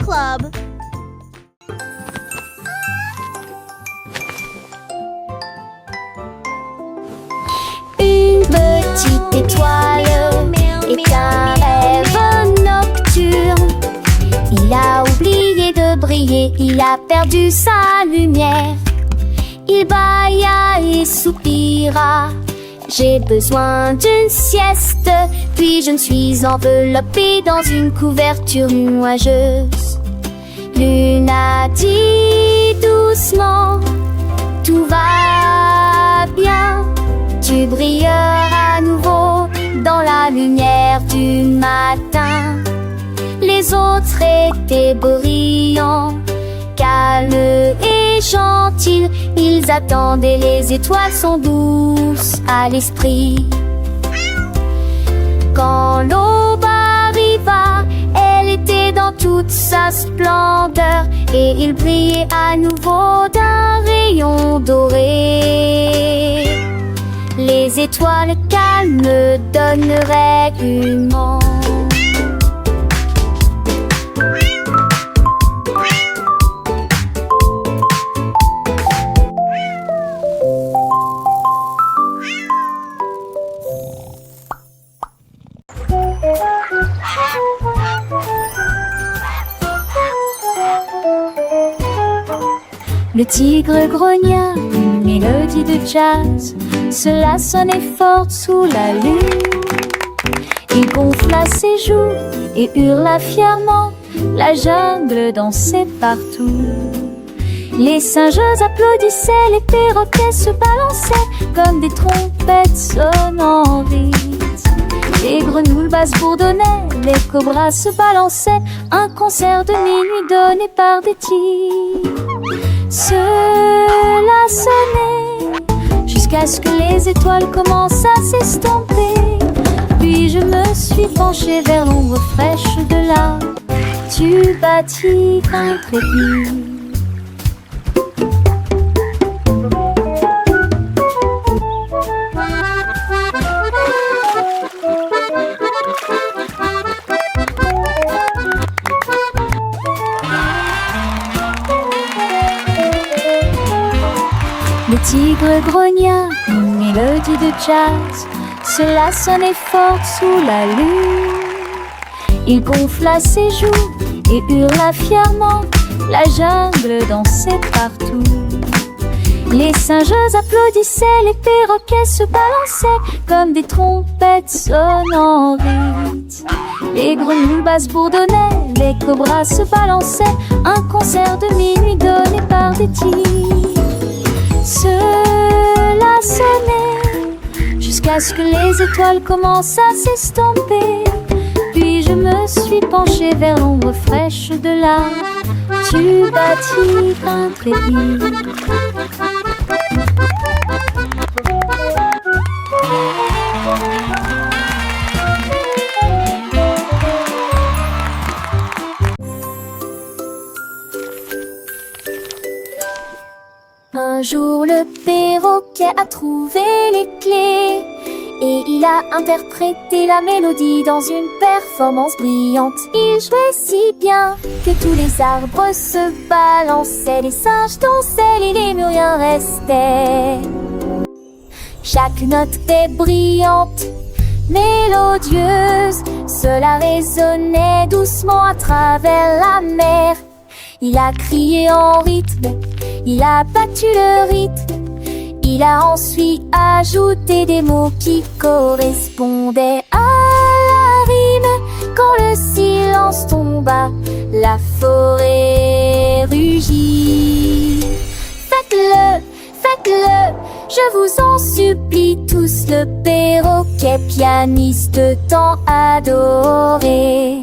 Club. Une petite étoile est un rêve nocturne. Il a oublié de briller, il a perdu sa lumière. Il bâilla et soupira. J'ai besoin d'une sieste, puis je me suis enveloppée dans une couverture nuageuse. Lune a dit doucement, tout va bien. Tu brilleras à nouveau dans la lumière du matin. Les autres étaient brillants, calmes et gentils. Ils attendaient, les étoiles sont douces à l'esprit. Quand l'aube arriva, elle était dans toute sa splendeur, et il brillait à nouveau d'un rayon doré. Les étoiles calmes donneraient humain. Le tigre grogna une mélodie de jazz. Cela sonnait fort sous la lune. Il gonfla ses joues et hurla fièrement. La jungle dansait partout. Les singes applaudissaient, les perroquets se balançaient comme des trompettes sonnant en rythme. Les grenouilles basses bourdonnaient, les cobras se balançaient. Un concert de minuit donné par des tigres. Cela sonnait jusqu'à ce que les étoiles commencent à s'estomper. Puis je me suis penchée vers l'ombre fraîche de là. Tu bâtis un trépied. Le tigre grogna une mélodie de jazz. Cela sonnait fort sous la lune. Il gonfla ses joues et hurla fièrement. La jungle dansait partout. Les singes applaudissaient, les perroquets se balançaient comme des trompettes sonnant en rythme. Les grenouilles basses bourdonnaient, les cobras se balançaient. Un concert de minuit donné par des tigres. Cela sonnait jusqu'à ce que les étoiles commencent à s'estomper. Puis je me suis penchée vers l'ombre fraîche de là. Tu bâtis un trépied. Un jour le perroquet a trouvé les clés et il a interprété la mélodie dans une performance brillante. Il jouait si bien que tous les arbres se balançaient, les singes dansaient, les lémuriens restaient. Chaque note était brillante, mélodieuse, cela résonnait doucement à travers la mer. Il a crié en rythme, il a battu le rythme. Il a ensuite ajouté des mots qui correspondaient à la rime. Quand le silence tomba, la forêt rugit. Faites-le, faites-le, je vous en supplie tous, le perroquet pianiste tant adoré.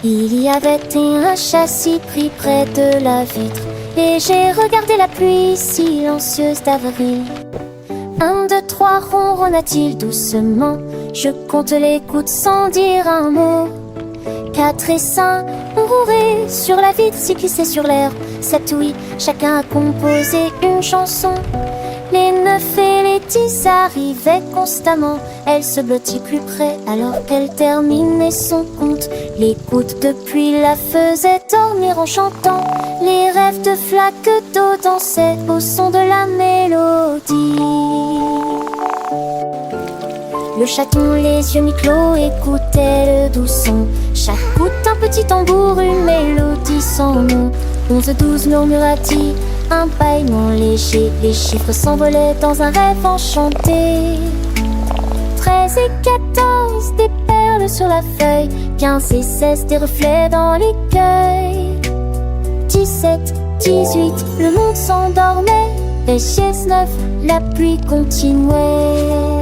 Il y avait un chat si pris près de la vitre. Et j'ai regardé la pluie silencieuse d'avril. 1, 2, 3, ronronna-t-il doucement. Je compte les gouttes sans dire un mot. 4 et 5, on rourait sur la vitre, 6 glissaient sur l'herbe. 7, oui, chacun a composé une chanson. Les 9 et les 10 arrivaient constamment. Elle se blottit plus près alors qu'elle terminait son conte. Les gouttes de pluie la faisaient dormir en chantant. Les rêves de flaques d'eau dansaient au son de la mélodie. Le chaton, les yeux mi-clos, écoutait le doux son. Chaque goutte un petit tambour, une mélodie sans nom. 11, 12 murmura-t-il, un bâillement léger. Les chiffres s'envolaient dans un rêve enchanté. 13 et 14, des perles sur la feuille. 15 et 16, des reflets dans l'écueil. 17, 18, le monde s'endormait. Et 19, la pluie continuait.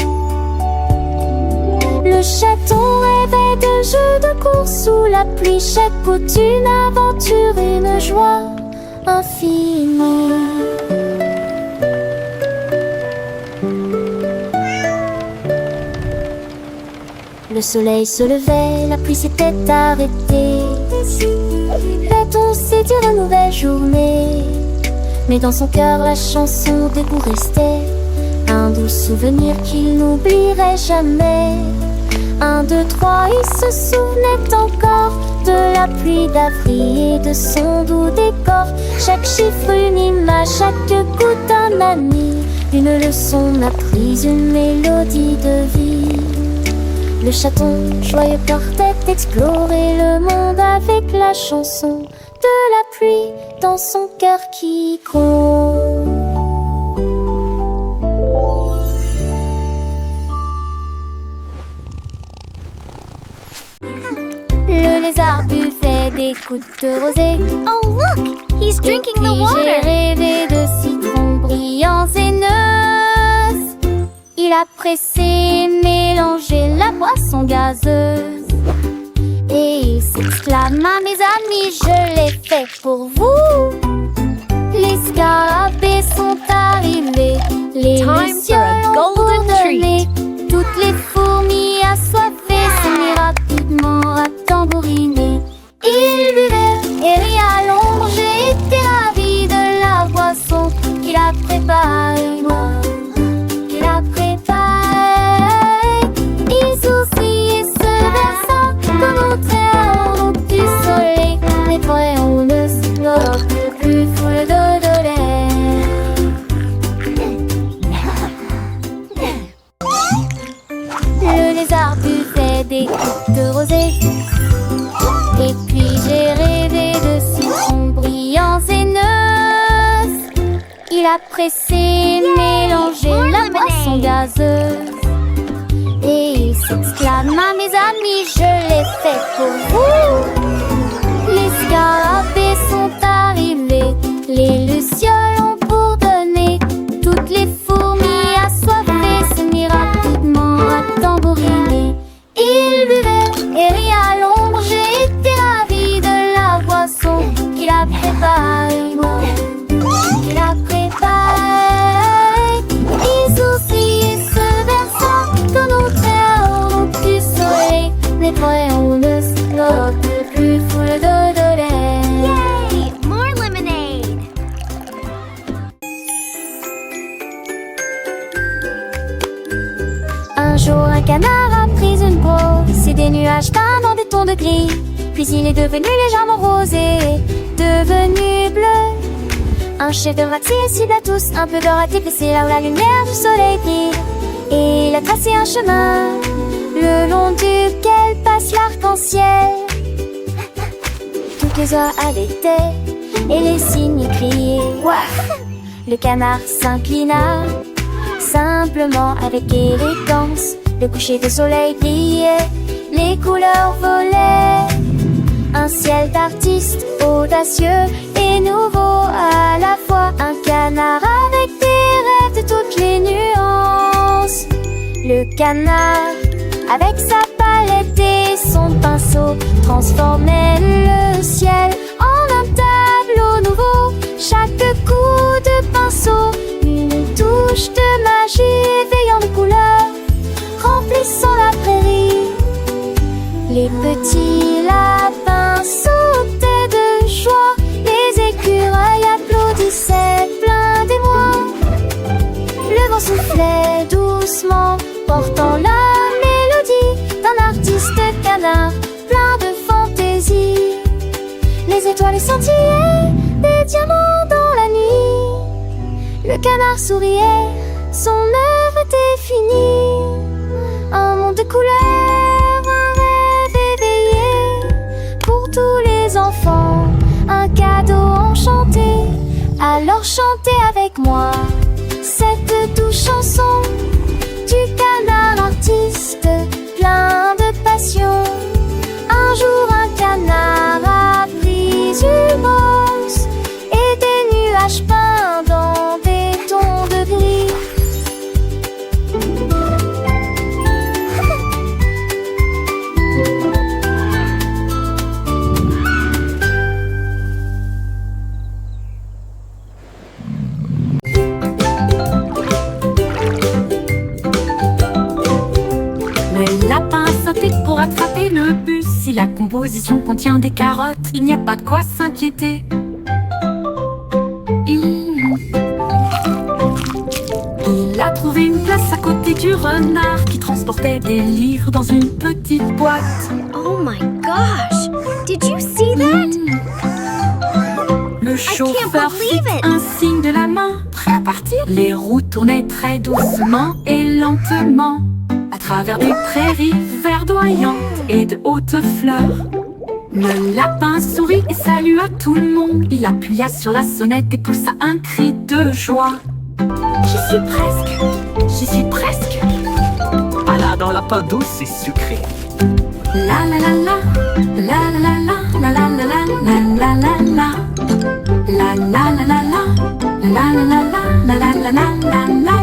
Le chaton rêvait de jeux de course sous la pluie. Chaque goutte une aventure, une joie infinie. Le soleil se levait, la pluie s'était arrêtée. Chaton s'est dit une nouvelle journée. Mais dans son cœur la chanson des goûts restait. Un doux souvenir qu'il n'oublierait jamais. 1, 2, 3, il se souvenait encore de la pluie d'avril et de son doux décor. Chaque chiffre une image, chaque goutte un ami. Une leçon apprise, une mélodie de vie. Le chaton joyeux partait explorer le monde avec la chanson de la pluie dans son cœur qui gronde. Le lézard buvait des gouttes de rosée. Oh look, he's drinking the J'ai water. rêvé de citrons brillants et noces. Il a pressé et mélangé la boisson gazeuse. Et il s'exclama, mes amis, je l'ai fait pour vous. Les scarabées sont arrivés, les Time for a lucioles ont golden bourdonné. Toutes les fourmis assoiffées se mirent rapidement à tambouriner. Il buvait et rit à l'ombre, j'ai été ravi de la boisson qu'il a préparée, moi, qu'il a préparée. Il sourcillait se versant comme au tréau du soleil. Les voyons ne se plus foule de lait. Le lézard buvait des gouttes de rosée. Et puis j'ai rêvé de citrons brillants et noces. Il a pressé et mélangé la boisson gazeuse. Et il s'exclama, mes amis, je l'ai fait pour vous. Les scarabées sont arrivés, les lucioles ont bourdonné. Toutes les fourmis assoiffées se mirent rapidement à tambouriner. Il buvait et rit à l'ombre, j'ai été ravi de la boisson qu'il a préparée, moi, qu'il a préparée. Il sourcillait se versant comme au tréau du soleil. Les voyons ne se plus foule de lait. Yay, more lemonade. Un jour, un canard a pris une grosse et des nuages peints dans des tons de gris. Puis il est devenu légèrement rosé, devenu bleu. Un chef-d'œuvre accessible à tous, un peu d'or à déplacer là où la lumière du soleil brille. Et il a tracé un chemin, le long duquel passe l'arc-en-ciel. Toutes les oies allaitaient et les cygnes criaient. Ouah! Le canard s'inclina simplement avec élégance. Le coucher de soleil brillait, les couleurs volaient. Un ciel d'artiste audacieux et nouveau à la fois. Un canard avec des rêves de toutes les nuances. Le canard, avec sa palette et son pinceau, transformait le ciel en un tableau nouveau. Chaque coup de pinceau, une touche de magie éveillant les couleurs, remplissant la prairie. Les petits lapins sautaient de joie, les écureuils applaudissaient pleins d'émoi. Le vent soufflait doucement, portant la mélodie d'un artiste canard plein de fantaisie. Les étoiles scintillaient, des diamants dans la nuit. Le canard souriait, son œuvre était finie. Un monde de couleurs, un rêve éveillé pour tous les enfants, un cadeau enchanté. Alors chantez avec moi cette douce chanson du canard artiste plein de passion. Un jour un canard a pris une brosse et des nuages peints dans des tons de gris. Le lapin a sauté pour attraper le bus. Si la composition contient des carottes, il n'y a pas de quoi s'inquiéter. Il a trouvé une place à côté du renard qui transportait des livres dans une petite boîte. Oh my gosh! Did you see that? Le chauffeur fit believe it. un signe de la main, prêt à partir. Les roues tournaient très doucement et lentement à travers des prairies verdoyantes et de hautes fleurs. Le lapin sourit et salua tout le monde. Il appuya sur la sonnette et poussa un cri de joie. J'y suis presque. Balade en lapin douce et sucré. La la la la, la la la la, la la la la la la la. La la la la la, la la la la, la la la la la la.